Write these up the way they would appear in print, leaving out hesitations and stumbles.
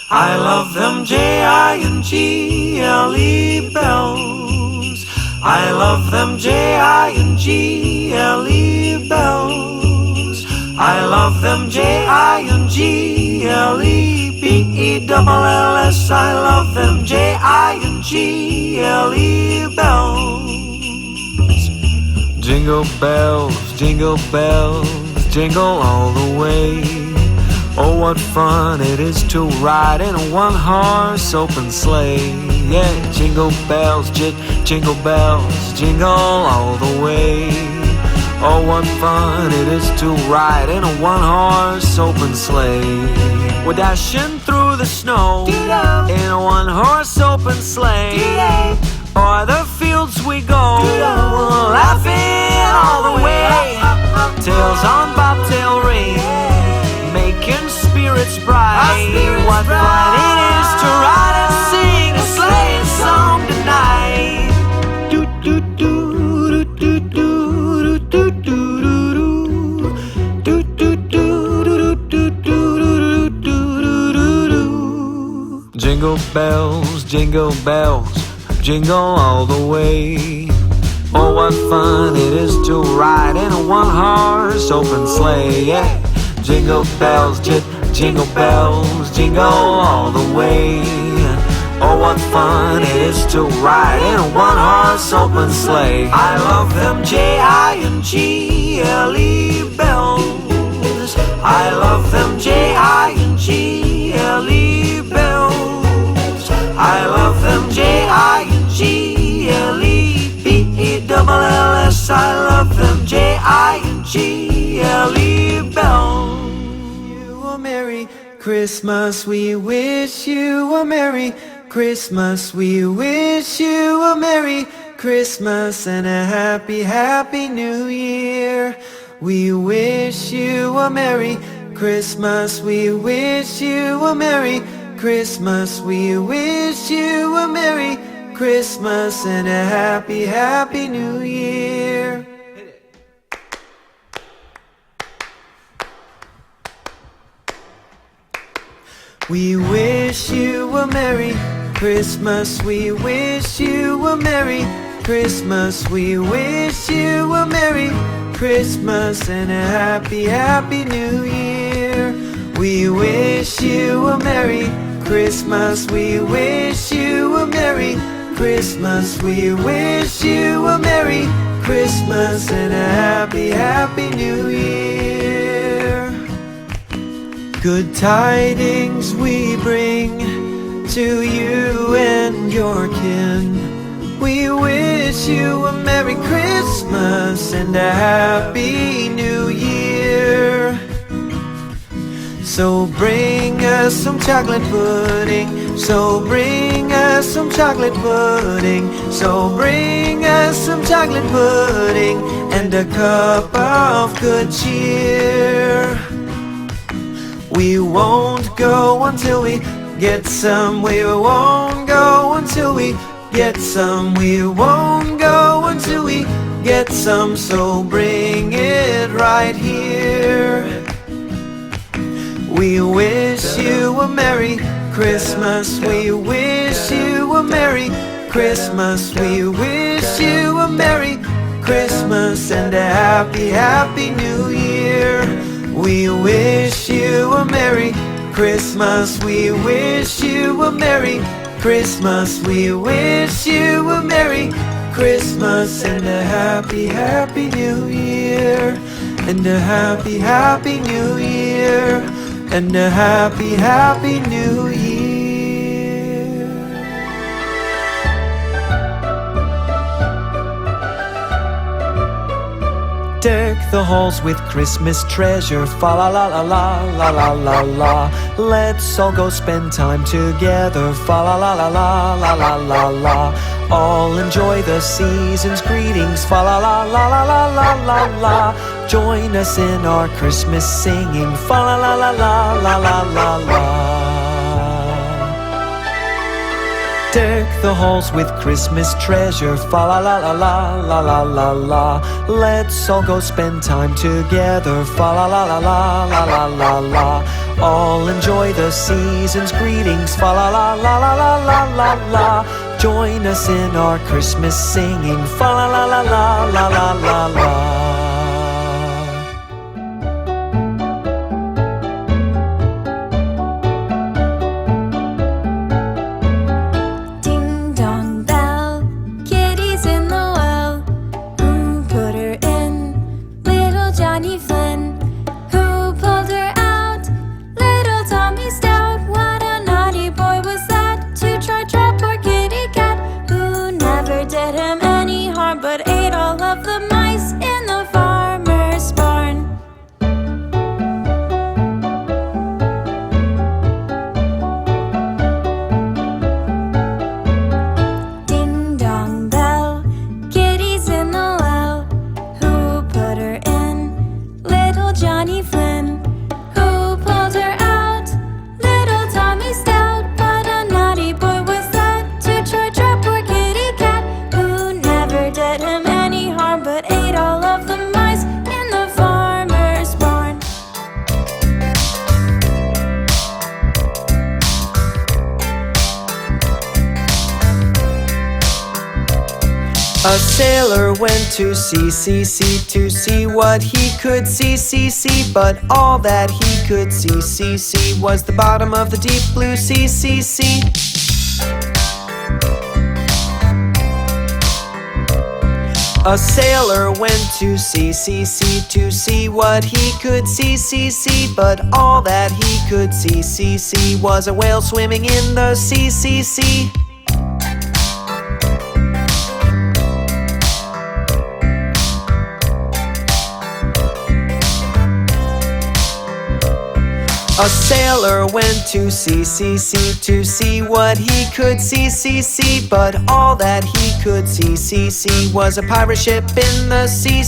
I love them Jingle bells. I love them Jingle bells. I love them Jingle-bells. I love them Jingle bells. Jingle bells, jingle all the way. Oh, what fun it is to ride in a one-horse open sleigh. Yeah, jingle bells, jingle bells, jingle all the way. Oh, what fun it is to ride in a one-horse open sleigh. We're dashing through the snow in a one-horse open sleigh. O'er the fields we go, laughing all the way. Tails on bobtail ring, making spirits bright. What fun it is to ride and sing a sleighing song tonight. Do do do do do do do do do do do do do do. Jingle bells, jingle all the way. Oh, what fun it is to ride in a one-horse open sleigh. Yeah. Jingle bells, jingle bells, jingle all the way. Oh, what fun it is to ride in a one-horse open sleigh. I love them Jingle bells. I love them Jingle bells. I love them Jingle-bells. I love them Jingle-bells. Merry Christmas, we wish you a Merry Christmas. We wish you a Merry Christmas and a happy, happy New Year. We wish you a Merry Christmas. We wish you a Merry Christmas. We wish you a Merry Christmas and a happy, happy New Year. We wish you a Merry Christmas. We wish you a Merry Christmas. We wish you a Merry Christmas and a happy, happy New Year. We wish you a Merry Christmas. We wish you a Merry Christmas. We wish you a Merry Christmas and a happy, happy New Year. Good tidings we bring to you and your kin. We wish you a Merry Christmas and a Happy New Year. So bring us some chocolate pudding. So bring us some chocolate pudding. So bring us some chocolate pudding and a cup of good cheer. We won't go until we get some. We won't go until we get some. We won't go until we get some. So bring it right here. We wish you a Merry Christmas. We wish you a Merry Christmas. We wish you a Merry Christmas and a happy, happy New Year. We wish you a Merry Christmas. We wish you a Merry Christmas. We wish you a Merry Christmas and a happy, happy New Year. And a happy, happy New Year. And a happy, happy New Year. Deck the halls with Christmas treasure. Fa la la la la la la la la. Let's all go spend time together. Fa la la la la la la la la. All enjoy the season's greetings. Fa la la la la la la la la. Join us in our Christmas singing. Fa la la la la la la la la. Deck the halls with Christmas treasure. Fa la la la la la la la la. Let's all go spend time together. Fa la la la la la la la la. all enjoy the season's greetings. Fa la la la la la la la la. Join us in our Christmas singing. Fa la la la la la la la la. A sailor went to sea to see what he could see, but all that he could see was the bottom of the deep blue sea. A sailor went to sea to see what he could see, but all that he could see was a whale swimming in the sea. A sailor went to sea to see what he could see, but all that he could see was a pirate ship in the sea.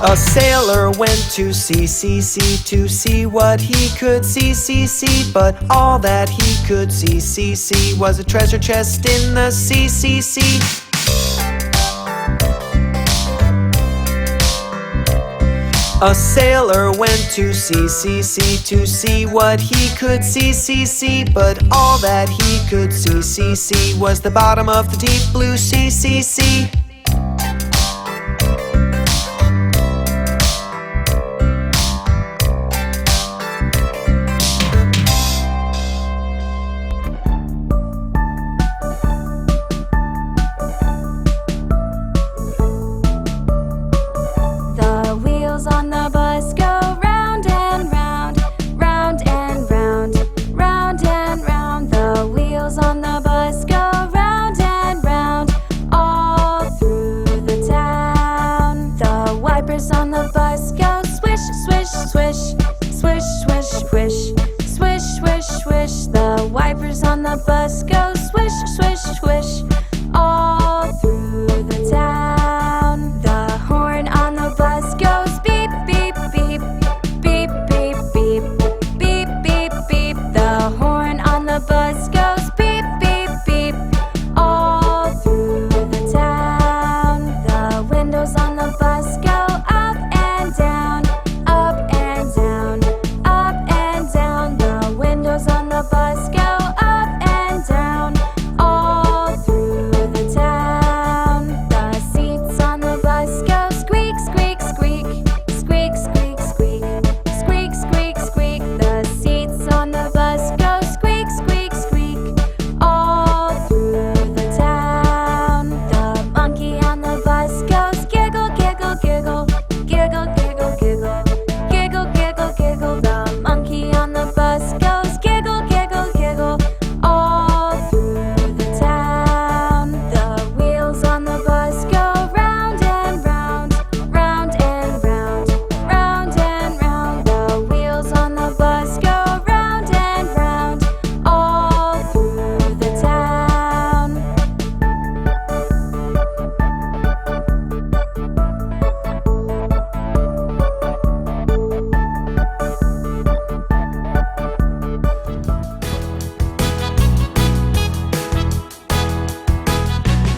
A sailor went to sea to see what he could see, but all that he could see was a treasure chest in the sea. A sailor went to sea to see what he could see, but all that he could see was the bottom of the deep blue sea.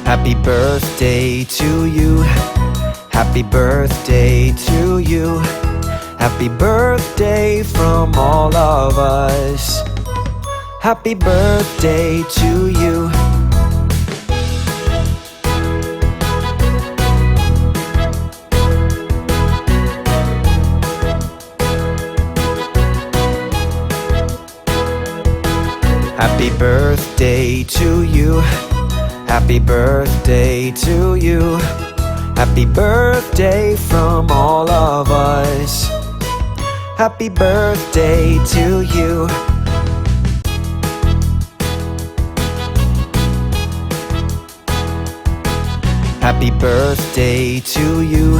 Happy birthday to you. Happy birthday to you. Happy birthday from all of us. Happy birthday to you. Happy birthday to you. Happy birthday to you. Happy birthday from all of us. Happy birthday to you. Happy birthday to you.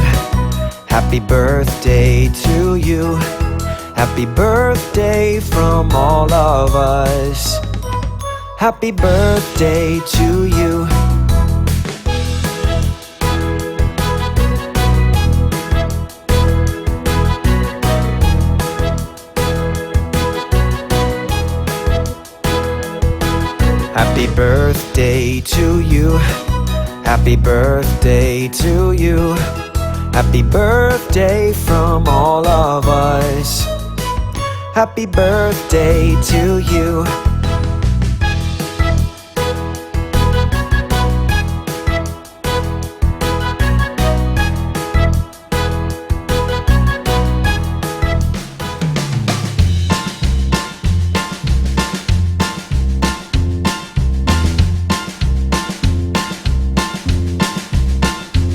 Happy birthday to you. Happy birthday from all of us. Happy birthday to you. Happy birthday to you. Happy birthday to you. Happy birthday from all of us. Happy birthday to you.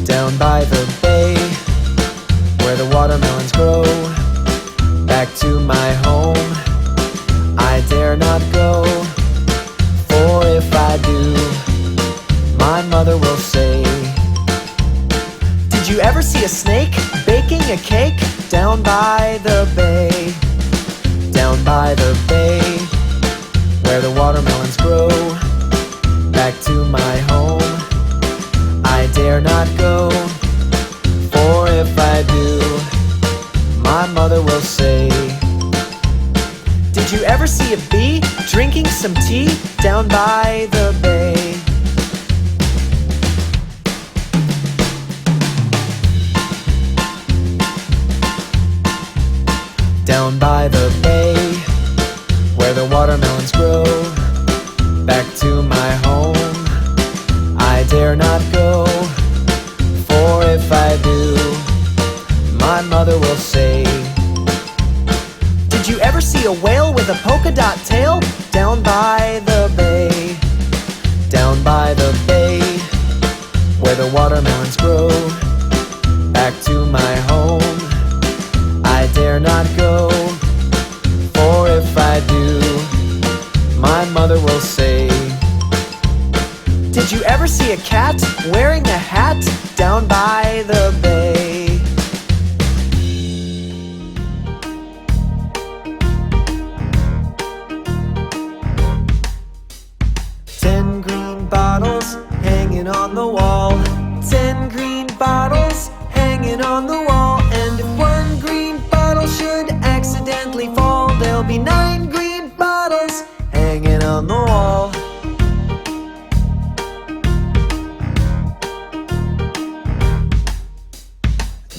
Down by the bay, where the watermelons grow, back to my home, I dare not go. For if I do, my mother will say, did you ever see a snake baking a cake? Down by the bay, down by the bay, where the watermelons grow, back to my home, I dare not go. For if I do, my mother will say, did you ever see a bee drinking some tea? Down by the bay. Down by the bay, where the watermelons grow, back to my home, I dare not go. For if I do, my mother will say, did you ever see a whale with a polka dot tail? Down by the bay. Down by the bay, where the watermelons grow, back to my home, I dare not go. For if I do, my mother will say, did you ever see a cat wearing a hat? Down by the bay. Ten green bottles hanging on the wall. 10 green bottles hanging on the wall. And if one green bottle should accidentally fall, there'll be 9 green bottles hanging on the wall.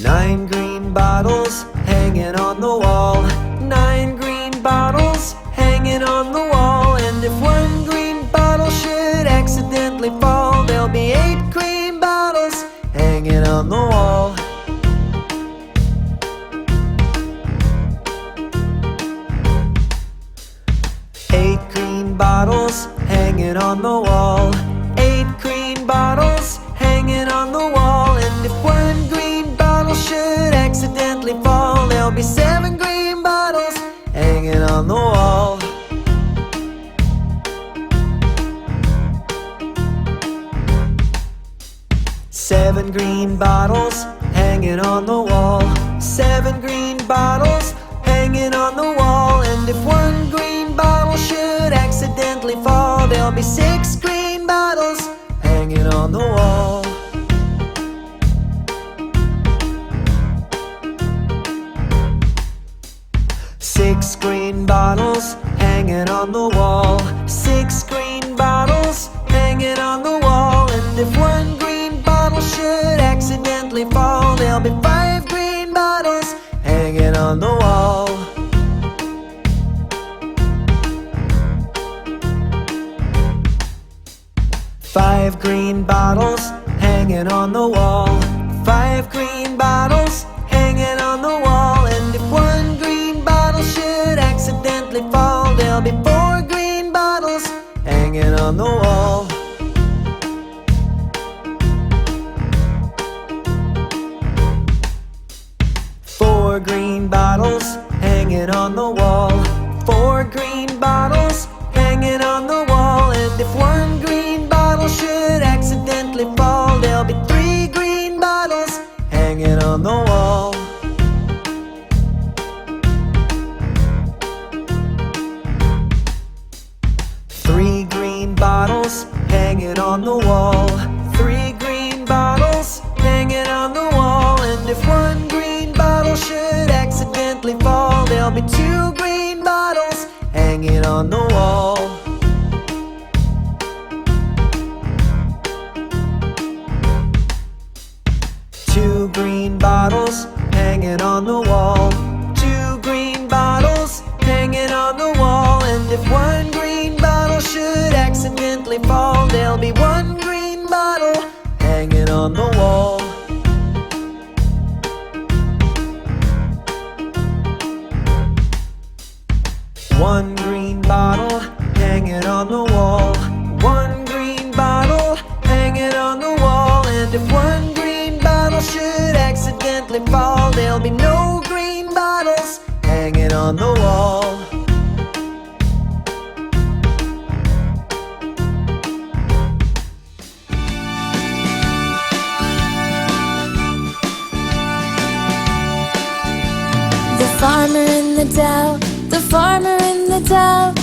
9 green bottles hanging on the wall. 9 green bottles hanging on the wall. And if one green bottle should accidentally fall, there'll be 8 green bottles hanging on the wall. Bottles hanging on the wall. 8 green bottles hanging on the wall. And if one green bottle should accidentally fall, there'll be 7 green bottles hanging on the wall. Seven green bottles hanging on the wall. 7 green bottles hanging on the wall. And if one green bottle should accidentally fall, there'll be 6 green bottles hanging on the wall. Six green bottles hanging on the wall. 6 green bottles hanging on the wall. And if one green bottle should accidentally fall, there'll there'll be 5 green bottles hanging on the wall. 5 green bottles hanging on the wall. 5 green bottles hanging on the wall. And if one green bottle should accidentally fall, there'll be 4 green bottles hanging on the wall. 4 green bottles hanging on the wall. 4 green bottles hanging on the wall. And if one green bottle should accidentally fall, there'll be 3 green bottles hanging on the wall. 3 green bottles hanging on the wall. 3 green bottles hanging on the wall. And if one green bottle should accidentally fall, there'll be 2 green bottles hanging on the wall. 2 green bottles hanging on the wall. 2 green bottles hanging on the wall. And if one green bottle should accidentally fall, there'll be 1 green bottle hanging on the wall. 1 green bottle hanging on the wall. 1 green bottle hanging on the wall. And if one green bottle should accidentally fall, there'll be no green bottles hanging on the wall. The farmer in the dell, the farmer in the dell.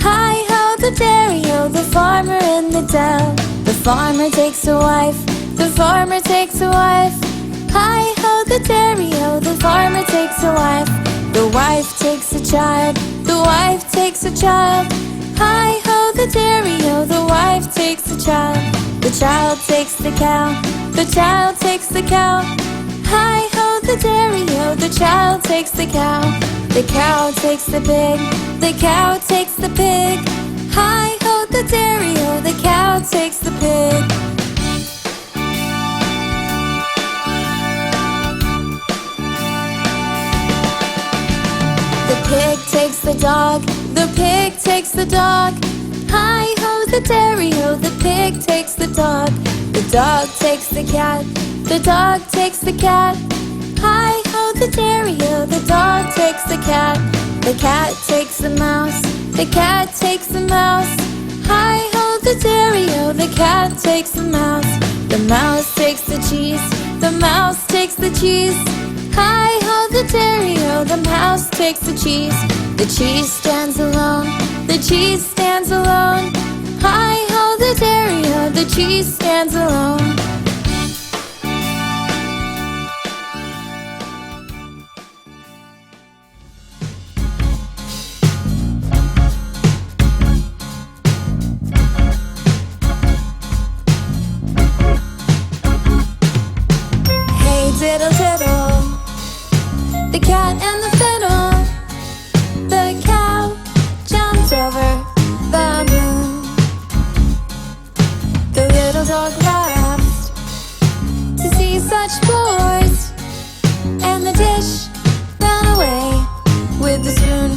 Hi-ho, the dairy-o, the farmer in the dell. The farmer takes a wife, the farmer takes a wife. Hi-ho, the dairy-o, the farmer takes a wife. The wife takes a child, the wife takes a child. Hi-ho, the dairy-o, the wife takes a child. The child takes the cow, the child takes the cow. Hi-ho, the dairy-o, the child takes the cow. The cow takes the pig, the cow takes the pig. Hi-ho, the dairy-o, the cow takes the pig. The pig takes the dog, the pig takes the dog. Hi-ho, the dairy-o, the pig takes the dog. The dog takes the cat, the dog takes the cat. Hi-ho, the dairy-o, the dog takes the cat. The cat takes the mouse, the cat takes the mouse. Hi-ho, the dairy-o, the cat takes the mouse. The mouse takes the cheese, the mouse takes the cheese. Hi-ho, the dairy-o, the mouse takes the cheese. The cheese stands alone, the cheese stands alone. Hi-ho, the dairy-o, the cheese stands alone. Diddle diddle, the cat and the fiddle. The cow jumped over the moon. The little dog laughed to see such sport, and the dish ran away with the spoon.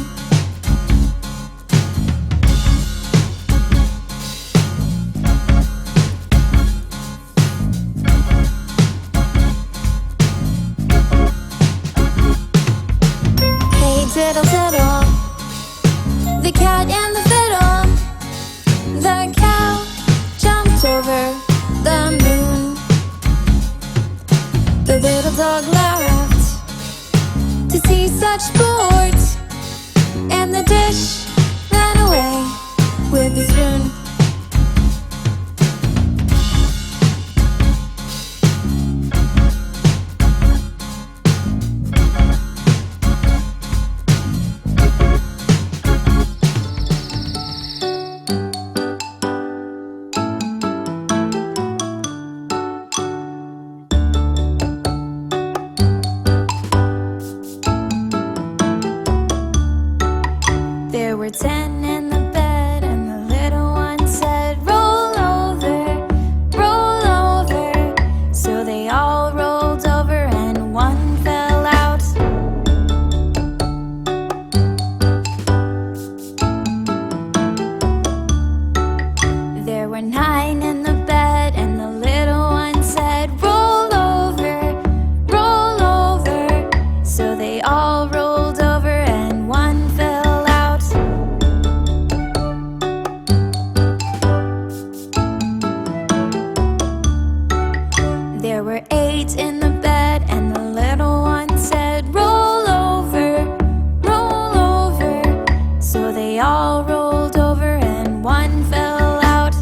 Diddle diddle, the cat and the fiddle. The cow jumped over the moon. The little dog laughed to see such sport, and the dish ran away with the spoon. There were 8 in the bed, and the little one said, roll over, roll over. So they all rolled over and one fell out.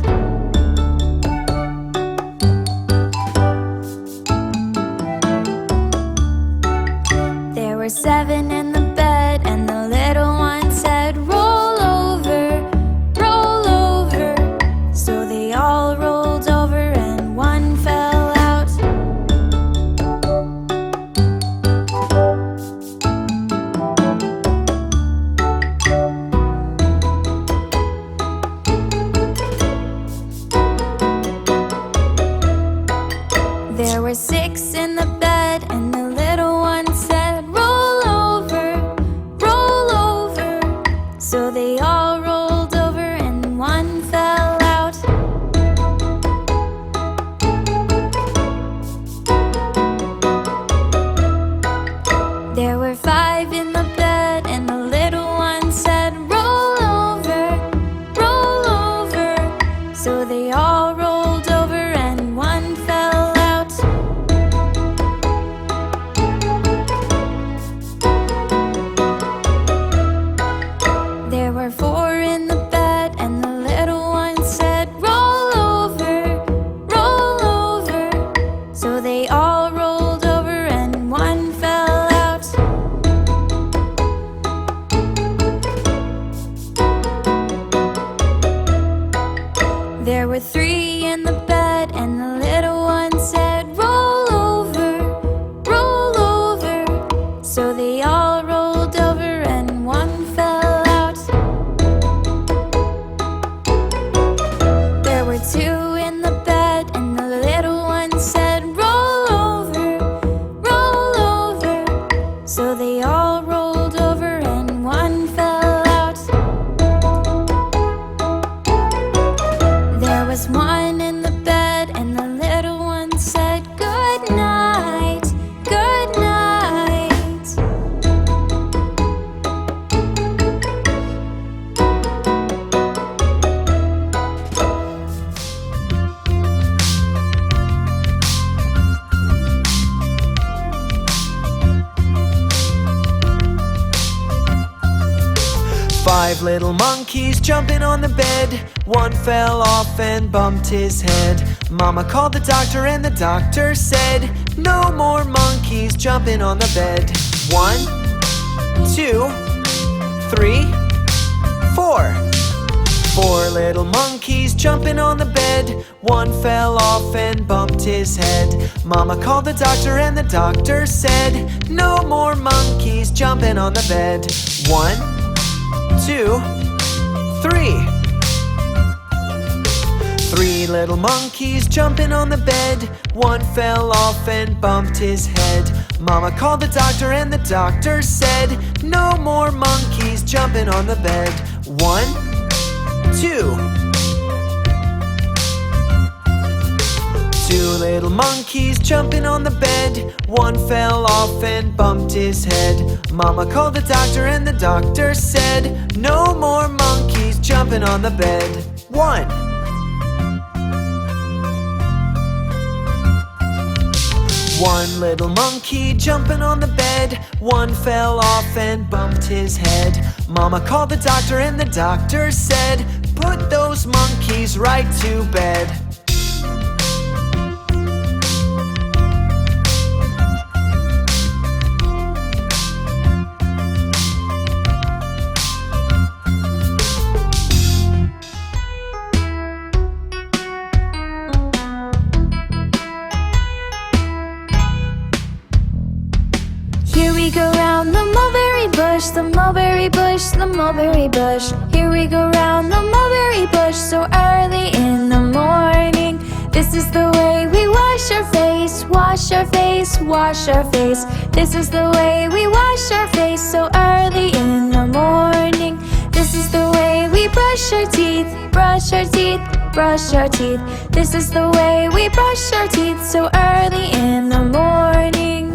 There were 7 in the bed, and the little one said, roll over, roll over. So they all rolled over and one fell out. There were 6 in the bed, and the little one said, roll over, roll over. So they all rolled over and one fell out. There were 5 in the bed, and the little one said, roll over, roll over. So they all rolled over and one fell out. There were 4 in the bed, and the little one said, roll over, roll over. So they all rolled over and one fell out. There were 3 in the bed, and the little one said, roll over, roll over. So they all rolled over and one fell out. There were 2 in the bed, and the little one said, roll over, roll over. So they all rolled over and one fell out. There was 1 in the bed, and the little one said, good night, good night. Five little monkeys jumping on the bed. One fell off and bumped his head. Mama called the doctor and the doctor said, no more monkeys jumping on the bed. 1, 2, 3, 4. 4 little monkeys jumping on the bed. One fell off and bumped his head. Mama called the doctor and the doctor said, no more monkeys jumping on the bed. 1, 2, 3. 3 little monkeys jumping on the bed. One fell off and bumped his head. Mama called the doctor and the doctor said, no more monkeys jumping on the bed. 1, 2. 2 little monkeys jumping on the bed. One fell off and bumped his head. Mama called the doctor and the doctor said, no more monkeys jumping on the bed. 1. 1 little monkey jumping on the bed. One fell off and bumped his head. Mama called the doctor and the doctor said, put those monkeys right to bed. Here we go round the mulberry bush, the mulberry bush, the mulberry bush. Here we go round the mulberry bush so early in the morning. This is the way we wash our face, wash our face, wash our face. This is the way we wash our face so early in the morning. This is the way we brush our teeth, brush our teeth, brush our teeth. This is the way we brush our teeth so early in the morning.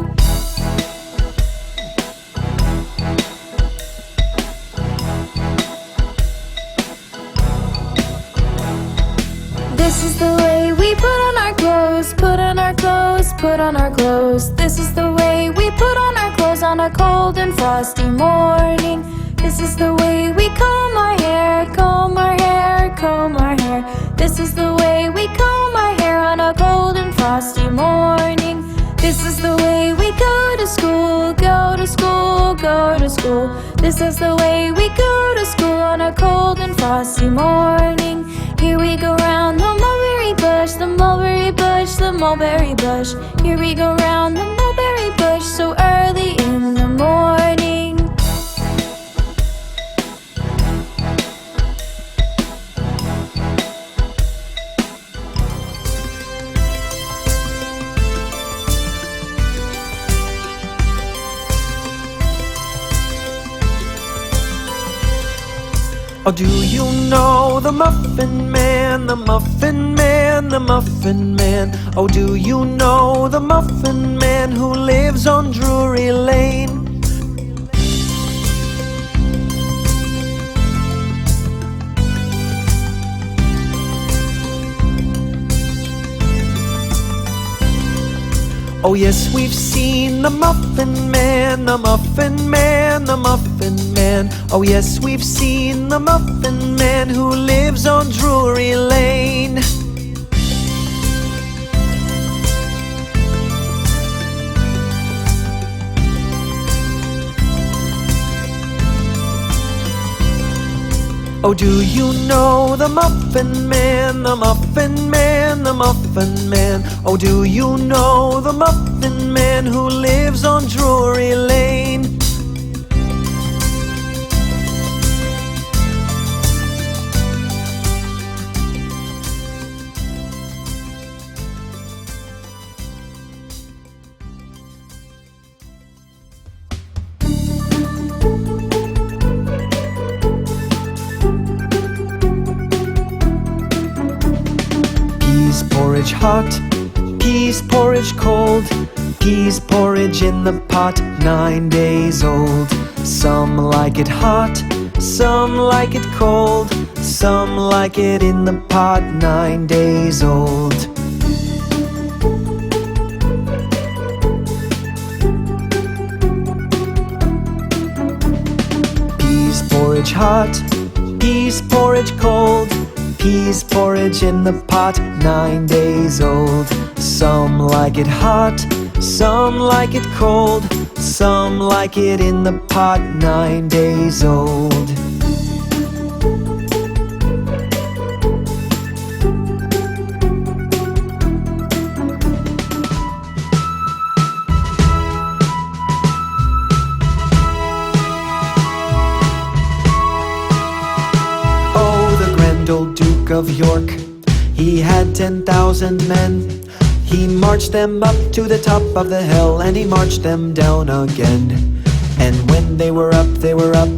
This is the way we put on our clothes, put on our clothes, put put on our clothes. This is the way we put on our clothes on a cold and frosty morning. This is the way we comb our hair, comb our hair, comb our hair. This is the way we comb our hair on a cold and frosty morning. This is the way we go to school, go to school, go to school. This is the way we go to school on a cold and frosty morning. Here we go round the mulberry bush, the mulberry bush, the mulberry bush. Here we go round the mulberry bush so early in the morning. Oh, do you know the Muffin Man, the Muffin Man, the Muffin Man? Oh, do you know the Muffin Man who lives on Drury Lane? Oh yes, we've seen the Muffin Man, the Muffin Man, the Muffin Man. Oh yes, we've seen the Muffin Man who lives on Drury Lane. Oh, do you know the Muffin Man, the Muffin Man, the Muffin Man? Oh, do you know the Muffin Man who lives on Drury Lane? Porridge hot, peas porridge cold, peas porridge in the pot, 9 days old. Some like it hot, some like it cold, some like it in the pot, 9 days old. Peas porridge hot, peas porridge cold, peas porridge in the pot, 9 days old. Some like it hot, some like it cold, some like it in the pot, 9 days old. Old Duke of York, he had 10,000 men. He marched them up to the top of the hill, and he marched them down again. And when they were up, they were up,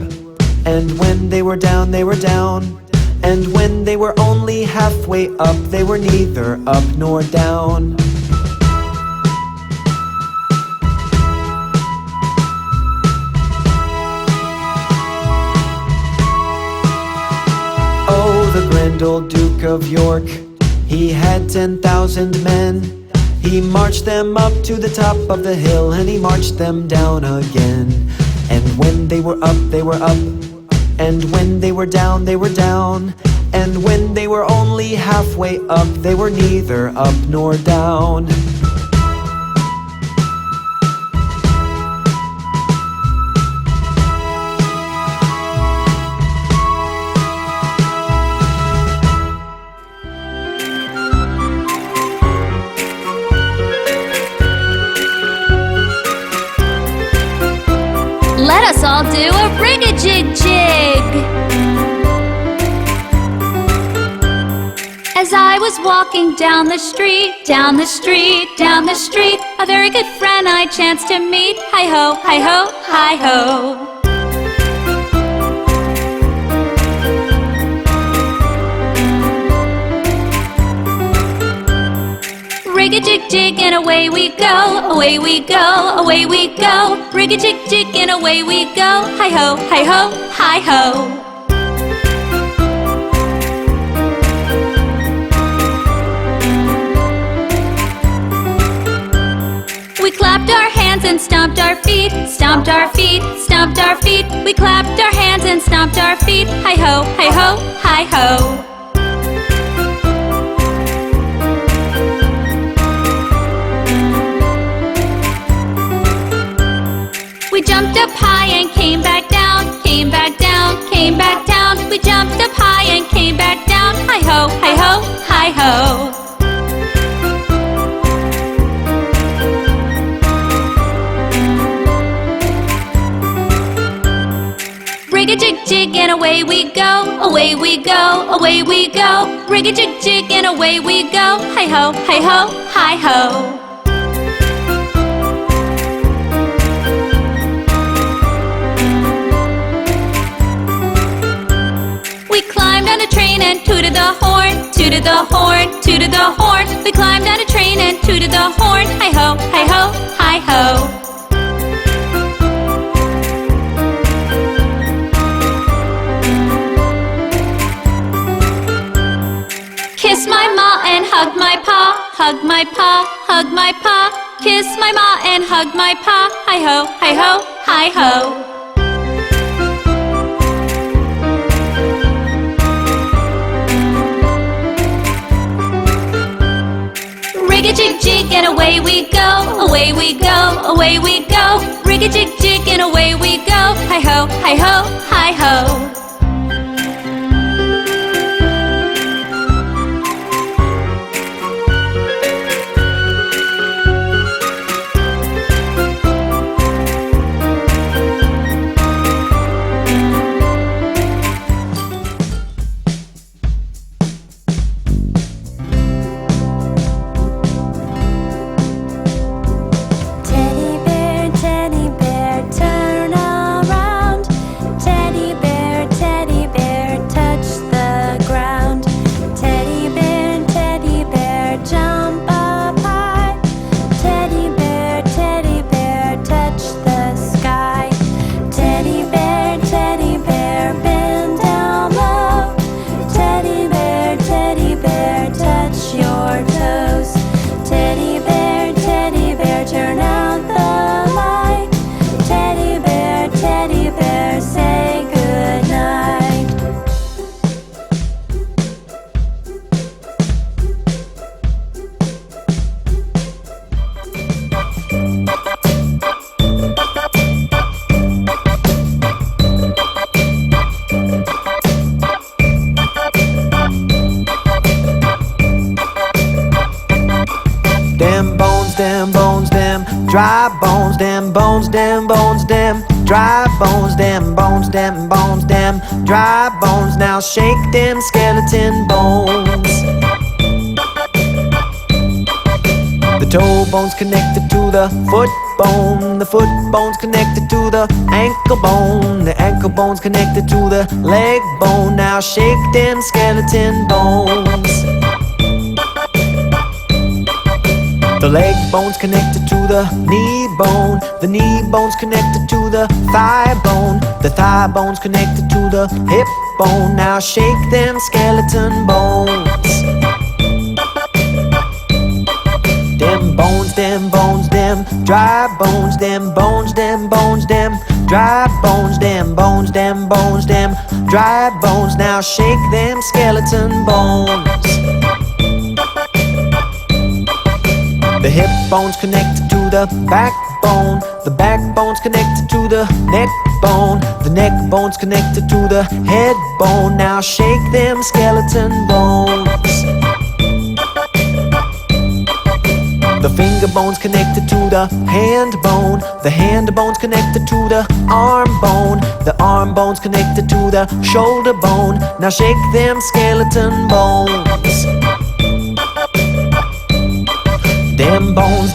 and when they were down, they were down. And when they were only halfway up, they were neither up nor down. The grand old Duke of York, he had 10,000 men. He marched them up to the top of the hill, and he marched them down again. And when they were up, they were up, and when they were down, they were down. And when they were only halfway up, they were neither up nor down. Let us all do a rig-a-jig-jig. As I was walking down the street, down the street, down the street, a very good friend I chanced to meet. Hi-ho, hi-ho, hi-ho. Rig-a-jig-jig and away we go, away we go, away we go. Rig-a-jig-jig and away we go. Hi-ho, hi-ho, hi-ho. We clapped our hands and stomped our feet, stomped our feet, stomped our feet. We clapped our hands and stomped our feet. Hi ho, hi ho, hi ho. We jumped up high and came back down, came back down, came back down. We jumped up high and came back down. Hi ho, hi ho, hi ho. Rig-a-jig-jig and away we go, away we go, away we go. Rig-a-jig-jig and away we go. Hi ho, hi ho, hi ho. We climbed on a train and tooted the horn, tooted the horn, tooted the horn. We climbed on a train and tooted the horn. Hi ho, hi ho, hi ho. Kiss my ma and hug my pa, hug my pa, hug my pa. Kiss my ma and hug my pa. Hi ho, hi ho, hi ho. Rig-a-jig-jig and away we go, away we go, away we go. Rig-a-jig-jig and away we go. Hi ho, hi ho, hi ho. Dry bones, damn bones, damn bones, damn. Dry bones, damn bones, damn bones, damn. Dry bones, now shake them skeleton bones. The toe bone's connected to the foot bone. The foot bone's connected to the ankle bone. The ankle bone's connected to the leg bone. Now shake them skeleton bones. The leg bone's connected to the knee bone. The knee bone's connected to the thigh bone. The thigh bone's connected to the hip bone. Now shake them skeleton bones. Them bones, them bones, them dry bones, them bones, them bones, them dry bones, them bones, them bones, them dry bones. Now shake them skeleton bones. The hip bone's connected to the backbone. The backbone's connected to the neck bone. The neck bone's connected to the head bone. Now shake them skeleton bones. The finger bone's connected to the hand bone. The hand bone's connected to the arm bone. The arm bone's connected to the shoulder bone. Now shake them skeleton bones.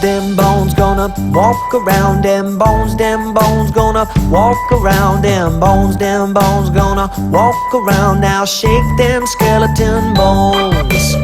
Them bones gonna walk around. Them bones gonna walk around. Them bones gonna walk around. Now shake them skeleton bones.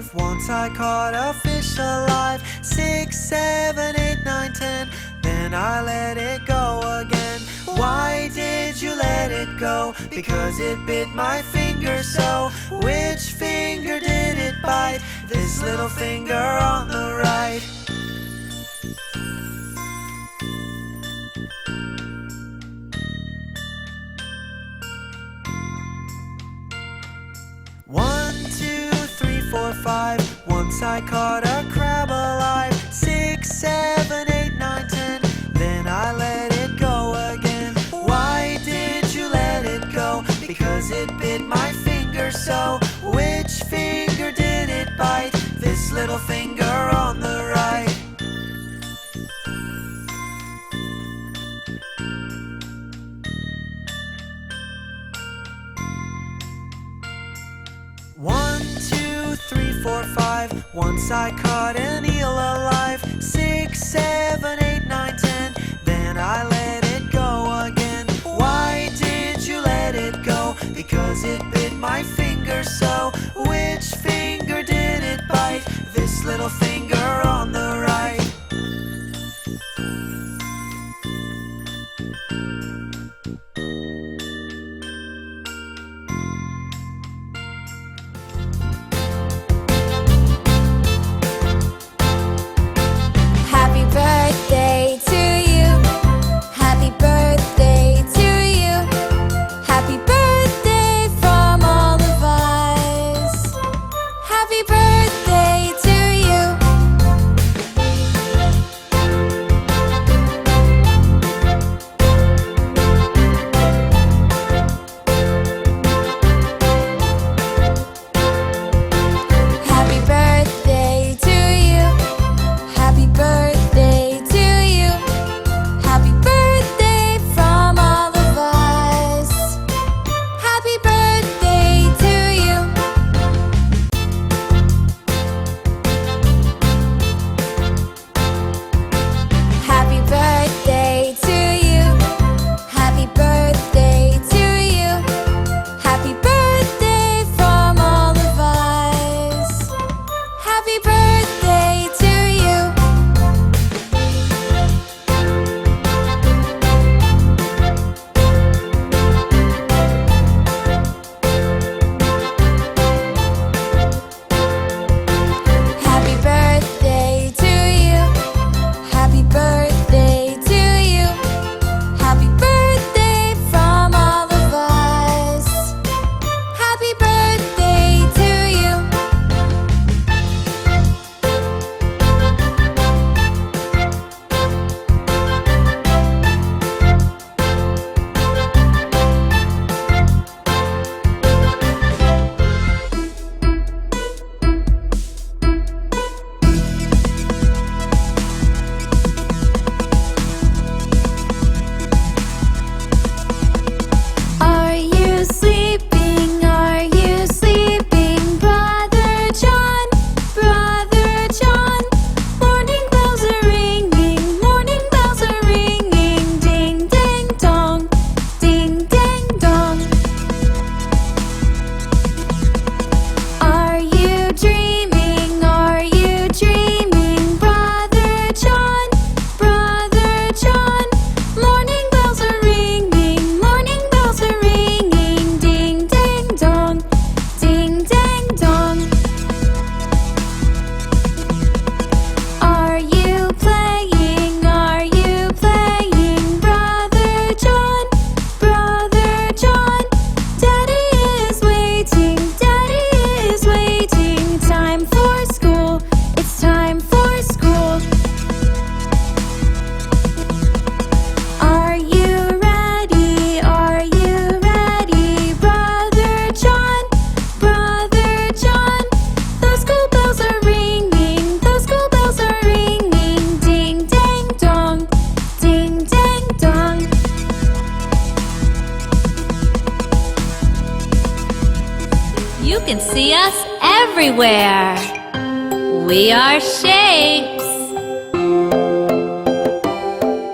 5. Once I caught a fish alive. 6, 7, 8, 9, 10. Then I let it go again. Why did you let it go? Because it bit my finger so. Which finger did it bite? This little finger on the right. One, 2, 3, 4, 5. Once I caught a crab alive. 6, 7, 8, 9, 10. Then I let it go again. Why did you let it go? Because it bit my finger so. Which finger did it bite? This little finger on the right. One, 2, 3, 4, 5. Once I caught an eel alive. 6, 7, 8, 9, 10. Then I let it go again. Why did you let it go? Because it bit my finger so. Which finger did it bite? This little finger on the right. Happy birthday to you. Happy birthday to you. Happy birthday from all of us. Happy birthday to you. Happy birthday to you. Happy birthday to you. Happy birthday from all of us. Happy birthday to you. Happy birthday to you. Happy birthday to you. Happy birthday from all of us. Happy birthday to you. Happy birthday to you. Happy birthday to you. Happy birthday from all of us. Happy birthday to you. Are you sleeping? Are you sleeping, Brother John? Brother John. Morning bells are ringing. Morning bells are ringing. Ding ding dong. Ding ding dong. Are you dreaming? Are you dreaming, Brother John? Brother John. Morning bells are ringing. Morning bells are ringing. Ding ding dong. Ding ding dong. Are you playing? Are you playing, Brother John? Brother John. Daddy is waiting. Daddy is waiting. Time for school. It's time for school. Are you ready? Are you ready, Brother John? Brother John. Those school bells are ringing. Those school bells are ringing. Ding ding dong. Ding ding dong. You can see us everywhere. We are shapes.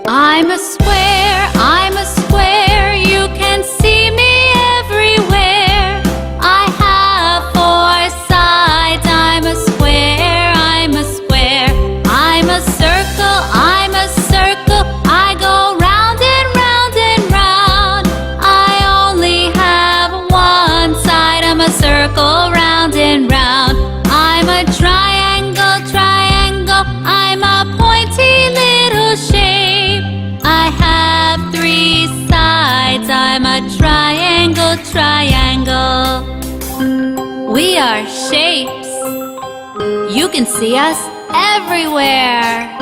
I'm a square, I'm a square. You can see me everywhere. I have 4 sides. I'm a triangle. We are shapes. You can see us everywhere.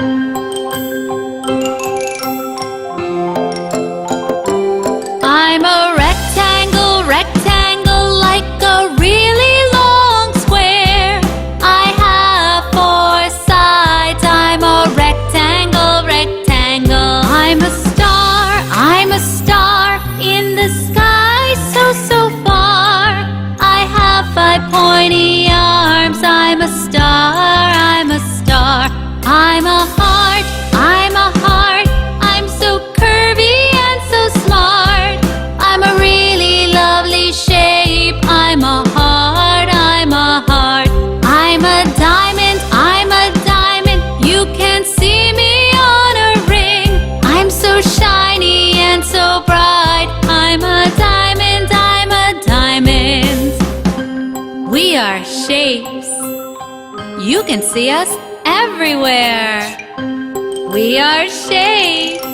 I'm a rectangle, rectangle, like a really long square. I have 4 sides. I'm a rectangle, rectangle. I'm a star in the sky, so, so far. I have 5 pointy arms. I'm a star, I'm a star. I'm a heart, I'm a heart. I'm so curvy and so smart. I'm a really lovely shape. I'm a heart, I'm a heart. I'm a diamond, I'm a diamond. You can see me on a ring. I'm so shiny and so bright. I'm a diamond, I'm a diamond. We are shapes. You can see us everywhere. We are shapes.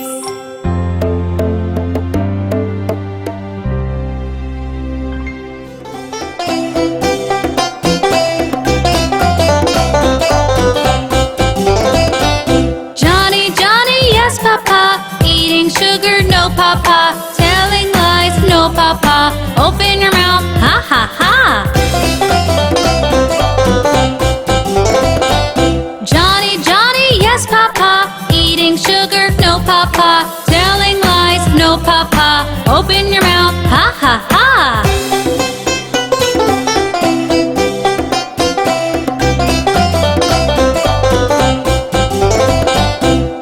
Johnny, Johnny, yes, Papa. Eating sugar, no, Papa. Telling lies, no, Papa. Open your mouth, ha, ha, ha. Johnny, Johnny, yes, Papa. Eating sugar, no, Papa. Telling lies, no, Papa. Open your mouth, ha, ha, ha.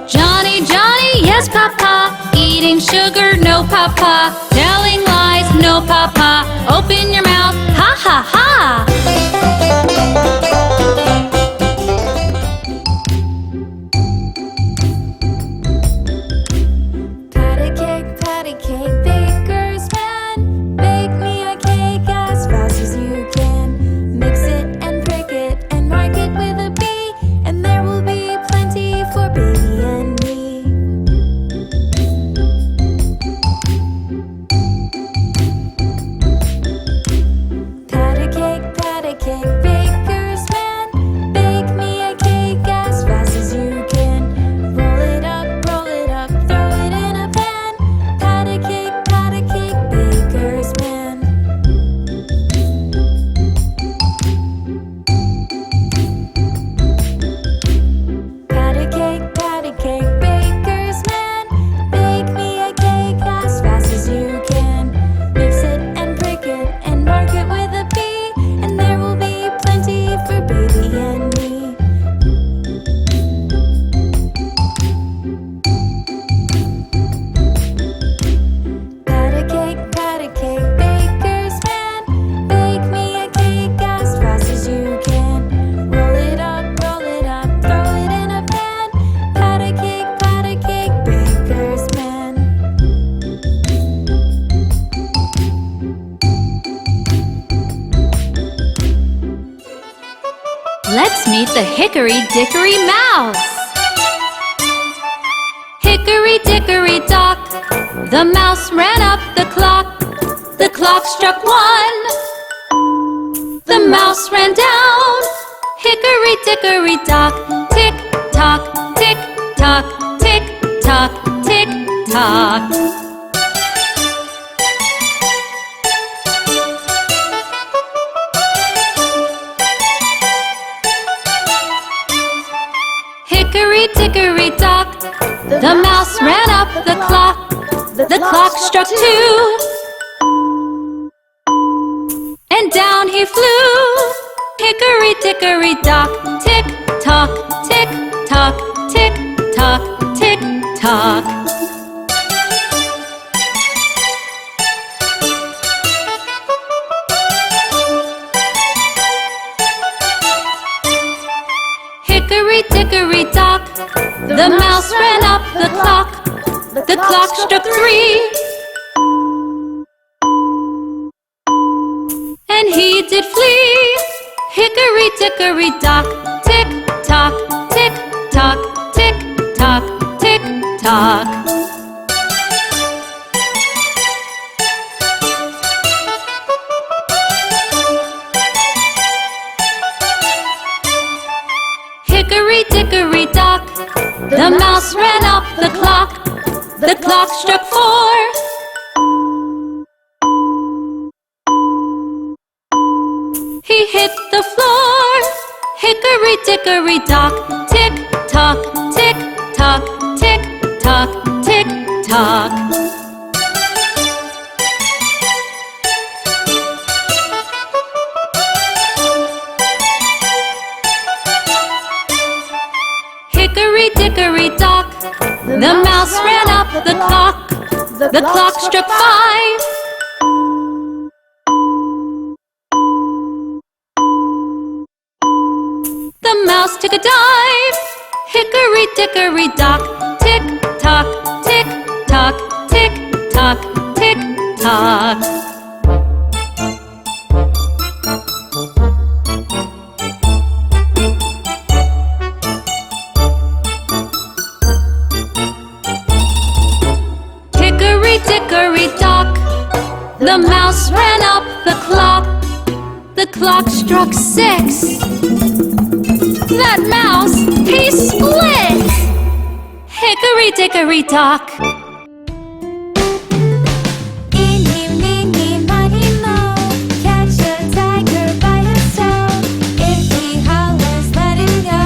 Johnny, Johnny, yes, Papa. Eating sugar, no, Papa. Telling lies, no, Papa. Open your mouth, ha, ha, ha. Patty cake, baker's man. Bake me a cake as fast as you can. Mix it and prick it and mark it with a B, and there will be plenty for baby and me. Patty cake, baker's man. Bake me a cake as fast as you can. Roll it up, throw it in a pan. Patty cake, baker's man. Patty cake, baker's man. Bake me a cake as fast as you can. Mix it and prick it and mark it with a B, and there will be plenty for baby and me. Patty cake, baker's man. Bake me a cake as fast as you can. Roll it up, throw it in a pan. Patty cake, baker's man. Let's meet the Hickory Dickory Mouse. Hickory Dickory Dock, the mouse ran up the clock. The clock struck 1. The mouse ran down. Hickory Dickory Dock, tick tock, tick tock, tick tock, tick tock. Hickory Dickory Dock, the mouse ran up the clock. The clock struck 2, and down he flew. Hickory Dickory Dock, tick tock, tick tock, tick tock, tick tock. Hickory Dickory Dock, the mouse ran up the clock. The clock struck 3, and he did flee. Hickory Dickory Dock, tick tock, tick tock, tick tock, tick tock. Hickory dickory dock, the mouse ran up the clock. The clock struck 4. He hit the floor. Hickory dickory dock, tick tock, tick tock, tick tock, tick tock. Hickory dickory dock, the mouse ran up the clock. The clock struck 5. The mouse took a dive. Hickory dickory dock, tick tock, tick tock, tick tock, tick tock. Hickory dickory dock, the mouse ran up the clock. The clock struck 6. That mouse, he split! Hickory dickory dock. Eeny, meeny, miny, moe, catch a tiger by his toe. If he hollers, let him go.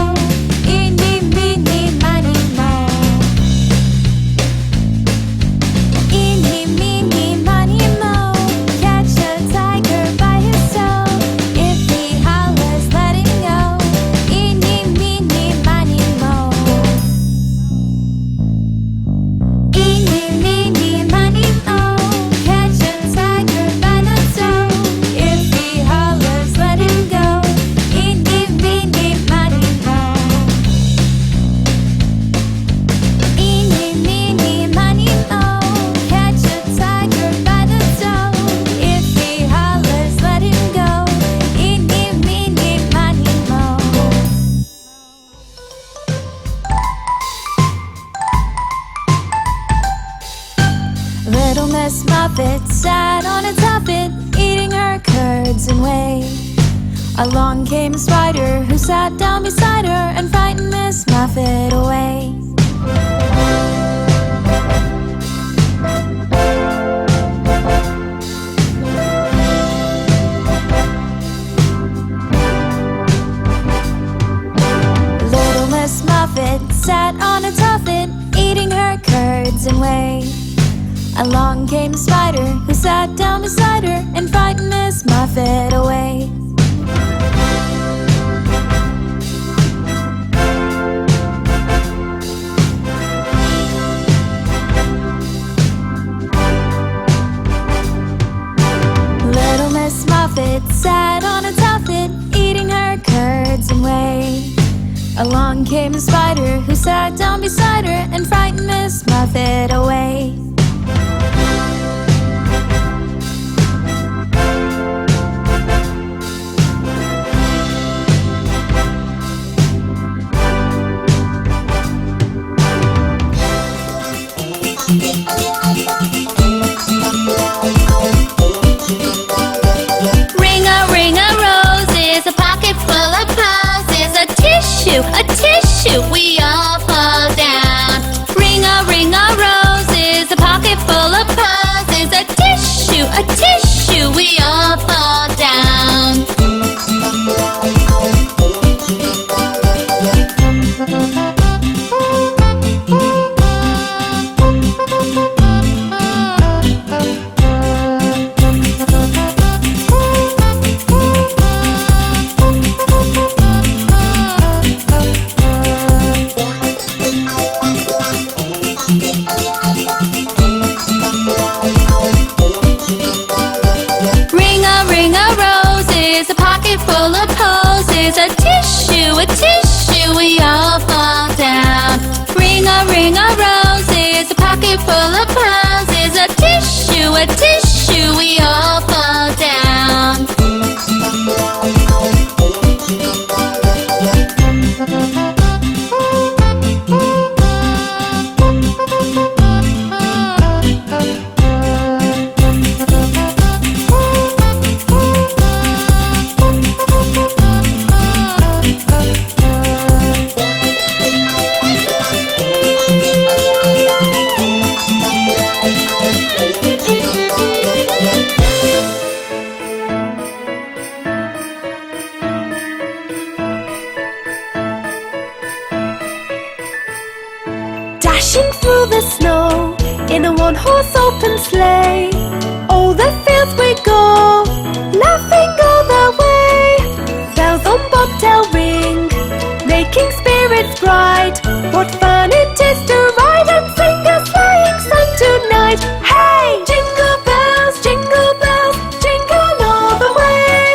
Eeny, meeny, miny, moe. Eeny, meeny, miny, moe, catch a tiger by his toe. If he hollers, let him go. Eeny, meeny, miny, moe. Eeny, meeny, miny, moe, catch a tiger by the toe. If he hollers, let him go. Eeny, meeny, miny, moe. Eeny, meeny, miny, moe, catch a tiger by the toe. If he hollers, let him go. Eeny, meeny, miny, moe. Little Miss Muffet sat on a tuffet, eating her curds and whey. Along came a spider who sat down beside her and frightened Miss Muffet away. Little Miss Muffet sat on a tuffet, eating her curds and whey. Along came a spider who sat down beside her and frightened Miss Muffet away. Little Miss Muffet sat on a tuffet, eating her curds and whey. Along came a spider who sat down beside her and frightened Miss Muffet away. Ring-a-ring-a-roses, a pocket full of posies, a tissue, we all fall down. Ring-a-ring-a-roses, a pocket full of posies, a tissue, we all fall down. Ring-a-ring-a-roses, a pocket full of posies, a tissue, we all fall down. Ring-a-ring-a-roses, a pocket full of posies, a tissue, we all fall down. dashing through the snow in a one-horse open sleigh. All the fields we go, laughing all the way. Bells on bobtail ring, making spirits bright. What fun it is to ride and sing a sleighing song tonight. Hey! Jingle bells, jingle all the way.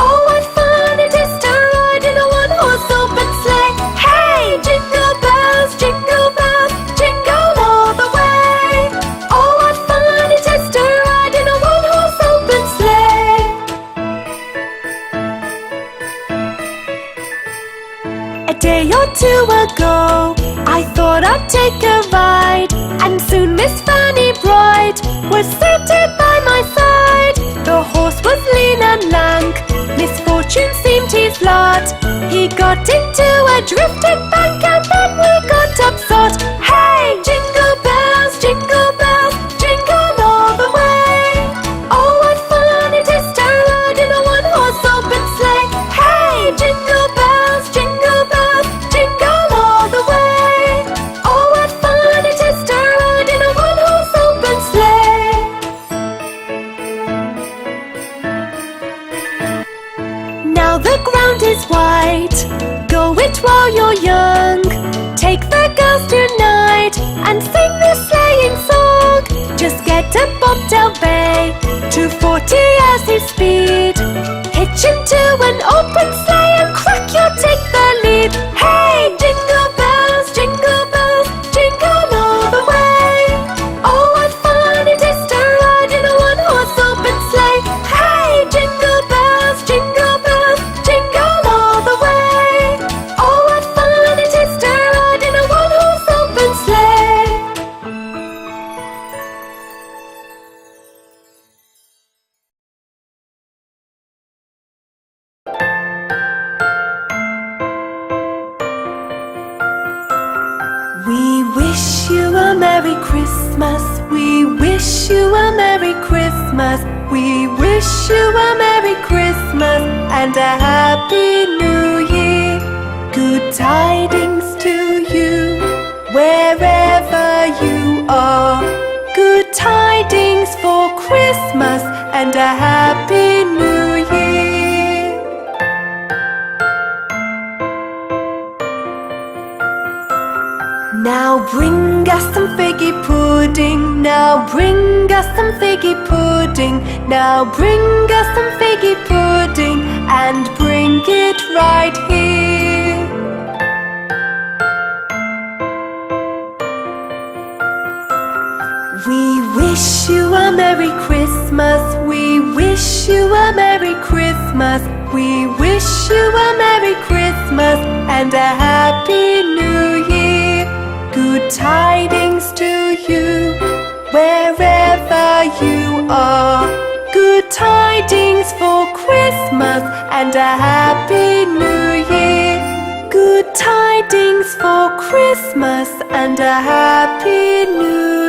Oh, what fun it is to ride in a one-horse open sleigh. Hey! Jingle bells, jingle all the way. Oh, what fun it is to ride in a one-horse open sleigh. A day or two ago, I thought I'd take a ride, and soon Miss Fanny Bright was seated by my side. The horse was lean and lank, misfortune seemed his lot. He got into a drifted bank and then we got upset. Hey! Jingle bells, jingle all the way. Oh, what fun it is to ride in a one-horse open sleigh. Hey! Jingle bells, jingle all the way. Oh, what fun it is to ride in a one-horse open sleigh. Now the ground is white, go it while you're young. Take the girls tonight and sing this sleighing song. Just get a bobtail bay, 240 as his speed. Hitch him to an open sleigh and crack, you'll take the lead. Hey! Jingle bells, jingle all the way. Oh, what fun it is to ride in a one-horse open sleigh. Hey! Jingle bells, jingle all the way. Oh, what fun it is to ride in a one-horse open sleigh. We wish you a Merry Christmas. We wish you a Merry Christmas. We wish you a Merry Christmas and a Happy New Year. Good tidings to you, wherever you are. Good tidings for Christmas and a Happy New Year. Now bring us some figgy pudding. Now bring us some figgy pudding. Now bring us some figgy pudding and bring it right here. We wish you a Merry Christmas. We wish you a Merry Christmas. We wish you a Merry Christmas and a Happy New Year. Good tidings to you, wherever you are. Good tidings for Christmas and a Happy New Year. Good tidings for Christmas and a Happy New Year.